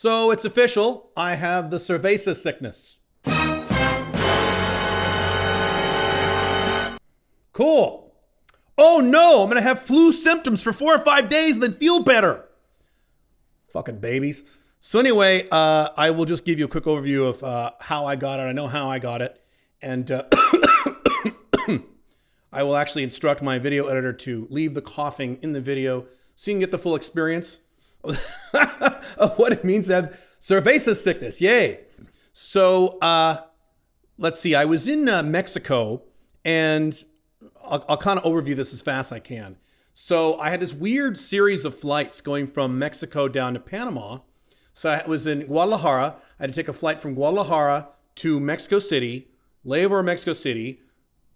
So it's official. I have the Cerveza Sickness. Cool. Oh no, I'm going to have flu symptoms for 4 or 5 days and then feel better. Fucking babies. So anyway, I will just give you a quick overview of how I got it. I know how I got it. And I will actually instruct my video editor to leave the coughing in the video so you can get the full experience of what it means to have Cerveza Sickness. Yay. So let's see. I was in Mexico, and I'll kind of overview this as fast as I can. So I had this weird series of flights going from Mexico down to Panama. So I was in Guadalajara. I had to take a flight from Guadalajara to Mexico City, lay over in Mexico City,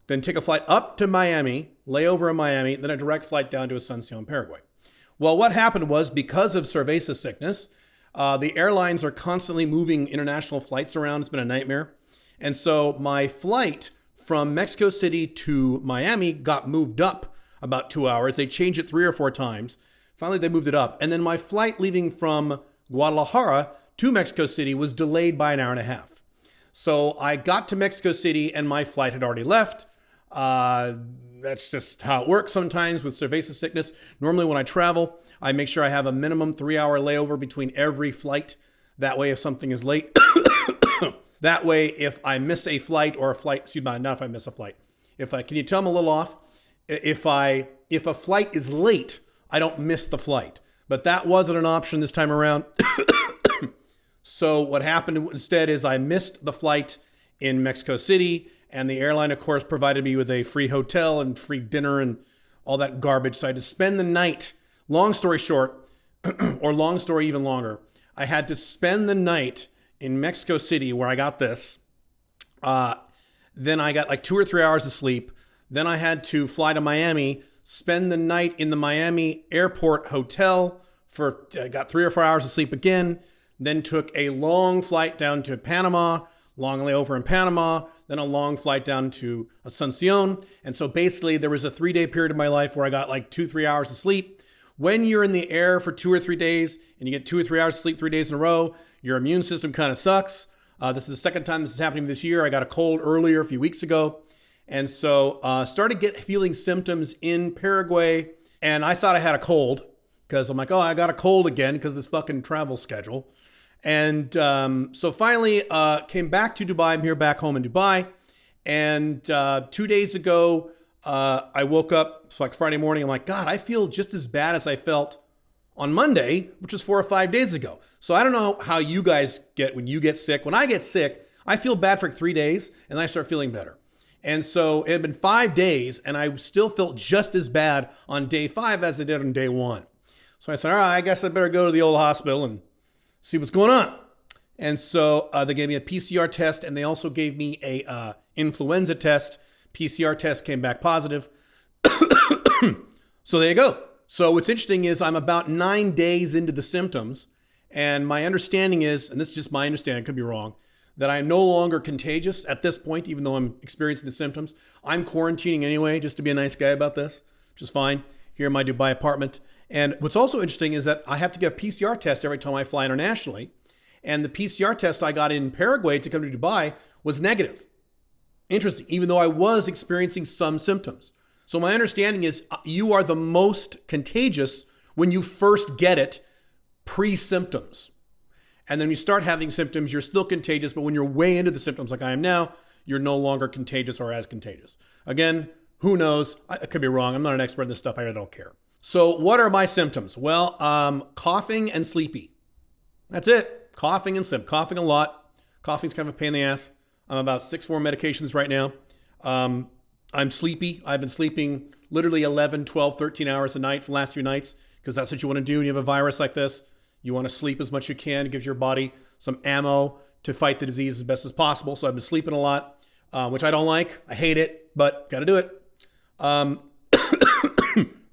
then take a flight up to Miami, lay over in Miami, then a direct flight down to Asuncion, Paraguay. Well, what happened was, because of Cerveza Sickness, the airlines are constantly moving international flights around. It's been a nightmare. And so my flight from Mexico City to Miami got moved up about 2 hours. They changed it 3 or 4 times. Finally, they moved it up. And then my flight leaving from Guadalajara to Mexico City was delayed by an hour and a half. So I got to Mexico City and my flight had already left. That's just how it works sometimes with Cerveza Sickness. Normally when I travel, I make sure I have a minimum 3-hour layover between every flight. That way, if something is late, that way, if I miss a flight or a flight, excuse me, not if I miss a flight. Can you tell I'm a little off? If a flight is late, I don't miss the flight. But that wasn't an option this time around. So what happened instead is I missed the flight in Mexico City, and the airline, of course, provided me with a free hotel and free dinner and all that garbage. So I had to spend the night, long story short, or long story even longer, I had to spend the night in Mexico City where I got this. Then I got like 2 or 3 hours of sleep. Then I had to fly to Miami, spend the night in the Miami airport hotel I got 3 or 4 hours of sleep again. Then took a long flight down to Panama, long layover in Panama, then a long flight down to Asuncion. And so basically there was a 3-day period of my life where I got like 2-3 hours of sleep. When you're in the air for 2 or 3 days and you get 2 or 3 hours of sleep 3 days in a row, your immune system kind of sucks. This is the second time this is happening this year. I got a cold earlier, a few weeks ago. And so started feeling symptoms in Paraguay. And I thought I had a cold because I'm like, oh, I got a cold again because this fucking travel schedule. And so finally came back to Dubai. I'm here back home in Dubai. And 2 days ago, I woke up, it's like Friday morning. I'm like, God, I feel just as bad as I felt on Monday, which was 4 or 5 days ago. So I don't know how you guys get when you get sick. When I get sick, I feel bad for 3 days and then I start feeling better. And so it had been 5 days and I still felt just as bad on day 5 as I did on day 1. So I said, all right, I guess I better go to the old hospital and see what's going on. And so they gave me a PCR test and they also gave me a influenza test. PCR test came back positive. So there you go. So what's interesting is I'm about 9 days into the symptoms. And my understanding is, and this is just my understanding, could be wrong, that I'm no longer contagious at this point, even though I'm experiencing the symptoms. I'm quarantining anyway, just to be a nice guy about this, which is fine, here in my Dubai apartment. And what's also interesting is that I have to get a PCR test every time I fly internationally. And the PCR test I got in Paraguay to come to Dubai was negative. Interesting, even though I was experiencing some symptoms. So my understanding is you are the most contagious when you first get it pre-symptoms. And then you start having symptoms, you're still contagious, but when you're way into the symptoms like I am now, you're no longer contagious or as contagious. Again, who knows? I could be wrong. I'm not an expert in this stuff. I really don't care. So what are my symptoms? Well, coughing and sleepy. That's it. Coughing and sleep. Coughing a lot. Coughing's kind of a pain in the ass. I'm about 6 more medications right now. I'm sleepy. I've been sleeping literally 11, 12, 13 hours a night for the last few nights because that's what you want to do when you have a virus like this. You want to sleep as much as you can. It gives your body some ammo to fight the disease as best as possible. So I've been sleeping a lot, which I don't like. I hate it, but got to do it.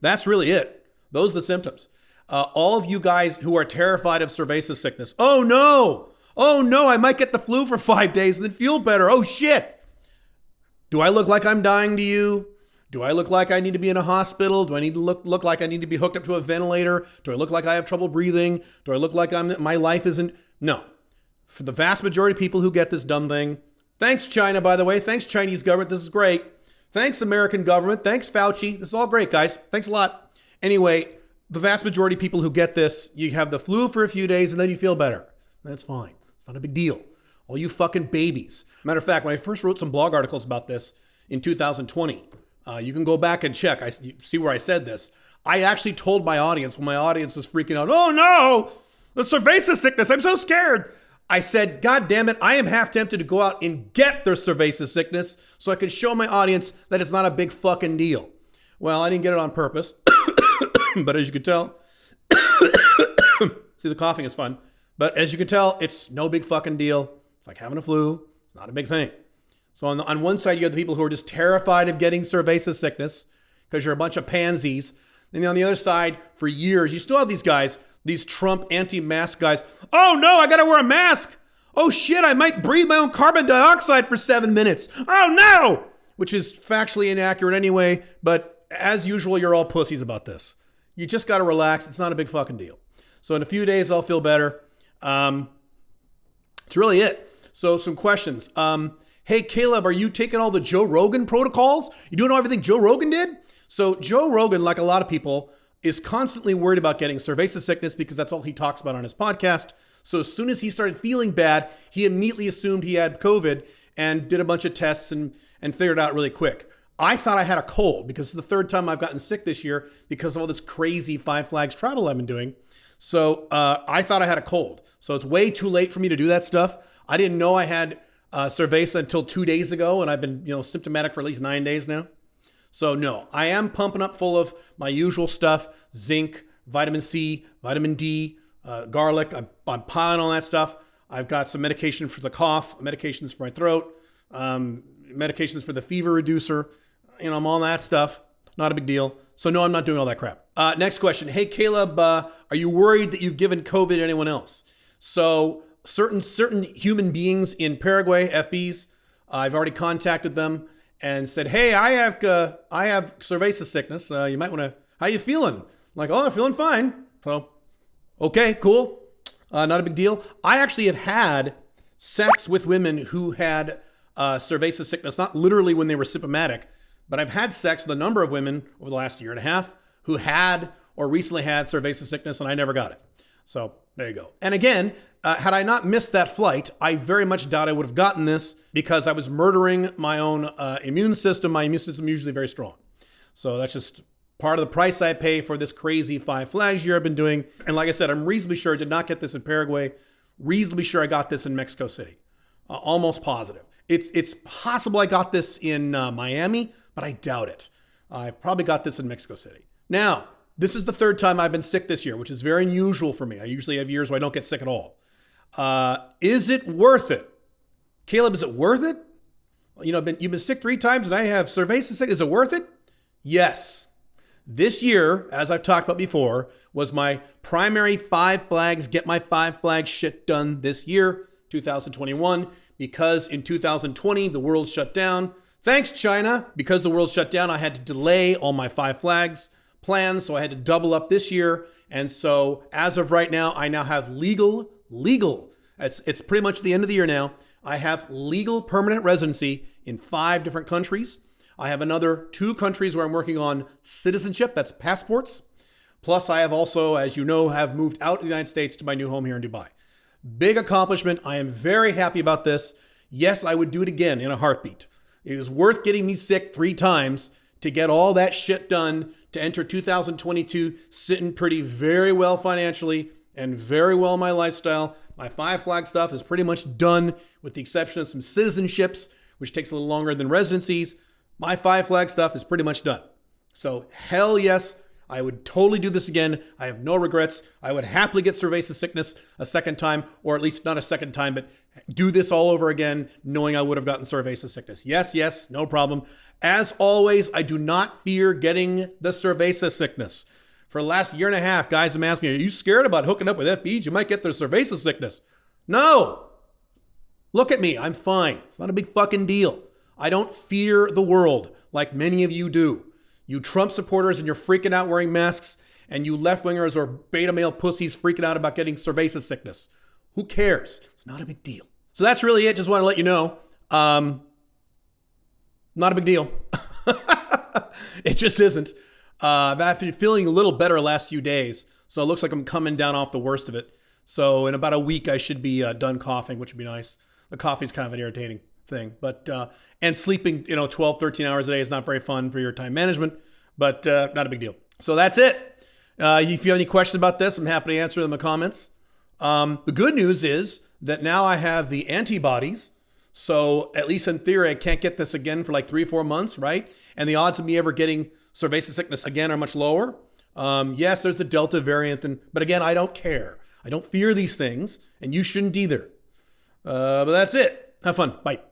That's really it. Those are the symptoms. All of you guys who are terrified of Cerveza Sickness. Oh no, I might get the flu for 5 days and then feel better. Oh shit. Do I look like I'm dying to you? Do I look like I need to be in a hospital? Do I need to look like I need to be hooked up to a ventilator? Do I look like I have trouble breathing? Do I look like my life isn't? No. For the vast majority of people who get this dumb thing, thanks China, by the way. Thanks Chinese government. This is great. Thanks American government. Thanks Fauci. This is all great, guys. Thanks a lot. Anyway, the vast majority of people who get this, you have the flu for a few days and then you feel better. That's fine. It's not a big deal. All you fucking babies. Matter of fact, when I first wrote some blog articles about this in 2020, you can go back and check. You see where I said this. I actually told my audience when my audience was freaking out, oh no, the Cerveza Sickness, I'm so scared. I said, God damn it, I am half tempted to go out and get their Cerveza Sickness so I can show my audience that it's not a big fucking deal. Well, I didn't get it on purpose, but as you can tell, see the coughing is fun, but as you can tell, it's no big fucking deal. It's like having a flu. It's not a big thing. So on one side, you have the people who are just terrified of getting Cerveza Sickness because you're a bunch of pansies. And on the other side, for years, you still have these guys, these Trump anti-mask guys. Oh no, I gotta wear a mask. Oh shit, I might breathe my own carbon dioxide for 7 minutes. Oh no! Which is factually inaccurate anyway, but as usual, you're all pussies about this. You just gotta relax. It's not a big fucking deal. So in a few days, I'll feel better. It's really it. So some questions. Hey, Caleb, are you taking all the Joe Rogan protocols? You doing everything Joe Rogan did? So Joe Rogan, like a lot of people, is constantly worried about getting Cerveza Sickness because that's all he talks about on his podcast. So as soon as he started feeling bad, he immediately assumed he had COVID and did a bunch of tests and figured it out really quick. I thought I had a cold because it's the third time I've gotten sick this year because of all this crazy Five Flags travel I've been doing. So I thought I had a cold. So it's way too late for me to do that stuff. I didn't know I had Cerveza until 2 days ago, and I've been symptomatic for at least 9 days now. So no, I am pumping up full of my usual stuff: zinc, vitamin C, vitamin D, garlic. I'm piling on that stuff. I've got some medication for the cough, medications for my throat, medications for the fever reducer. I'm on that stuff. Not a big deal. So no, I'm not doing all that crap. Next question. Hey, Caleb, are you worried that you've given COVID to anyone else? So certain human beings in Paraguay, FBs, I've already contacted them and said, hey, I have Cerveza Sickness. You might want to, how you feeling? I'm like, oh, I'm feeling fine. So, okay, cool. Not a big deal. I actually have had sex with women who had Cerveza Sickness, not literally when they were symptomatic, but I've had sex with a number of women over the last year and a half who had or recently had Cerveza Sickness, and I never got it. So there you go. And again, had I not missed that flight, I very much doubt I would have gotten this because I was murdering my own immune system. My immune system is usually very strong. So that's just part of the price I pay for this crazy Five Flags year I've been doing. And like I said, I'm reasonably sure I did not get this in Paraguay. Reasonably sure I got this in Mexico City. Almost positive. It's possible I got this in Miami, but I doubt it. I probably got this in Mexico City. Now, this is the third time I've been sick this year, which is very unusual for me. I usually have years where I don't get sick at all. Is it worth it? Caleb, is it worth it? You've been sick 3 times and I have Cerveza Sickness. Is it worth it? Yes. This year, as I've talked about before, was my primary Five Flags, get my Five Flags shit done this year, 2021, because in 2020, the world shut down. Thanks, China. Because the world shut down, I had to delay all my Five Flags plans, so I had to double up this year. And so as of right now, I now have legal, it's pretty much the end of the year now. I have legal permanent residency in 5 different countries. I have another 2 countries where I'm working on citizenship, that's passports. Plus I have also, as you know, have moved out of the United States to my new home here in Dubai. Big accomplishment. I am very happy about this. Yes, I would do it again in a heartbeat. It is worth getting me sick 3 times to get all that shit done, to enter 2022 sitting pretty very well financially and very well in my lifestyle. My Five Flag stuff is pretty much done with the exception of some citizenships, which takes a little longer than residencies. My Five Flag stuff is pretty much done. So hell yes, I would totally do this again. I have no regrets. I would happily get Cerveza Sickness a second time, or at least not a second time, but do this all over again, knowing I would have gotten Cerveza Sickness. Yes, no problem. As always, I do not fear getting the Cerveza Sickness. For the last year and a half, guys have asked me, are you scared about hooking up with FBs? You might get the Cerveza Sickness. No. Look at me. I'm fine. It's not a big fucking deal. I don't fear the world like many of you do. You Trump supporters and you're freaking out wearing masks, and you left-wingers or beta male pussies freaking out about getting Cerveza sickness. Who cares? It's not a big deal. So that's really it. Just want to let you know. Not a big deal. It just isn't. I've been feeling a little better the last few days. So it looks like I'm coming down off the worst of it. So in about a week, I should be done coughing, which would be nice. The coffee is kind of an irritating thing. But and sleeping, 12, 13 hours a day is not very fun for your time management, but not a big deal. So that's it. If you have any questions about this, I'm happy to answer them in the comments. The good news is that now I have the antibodies. So at least in theory, I can't get this again for like 3-4 months, right? And the odds of me ever getting Cerveza sickness again are much lower. Yes, there's the Delta variant, but again, I don't care. I don't fear these things, and you shouldn't either. But that's it. Have fun. Bye.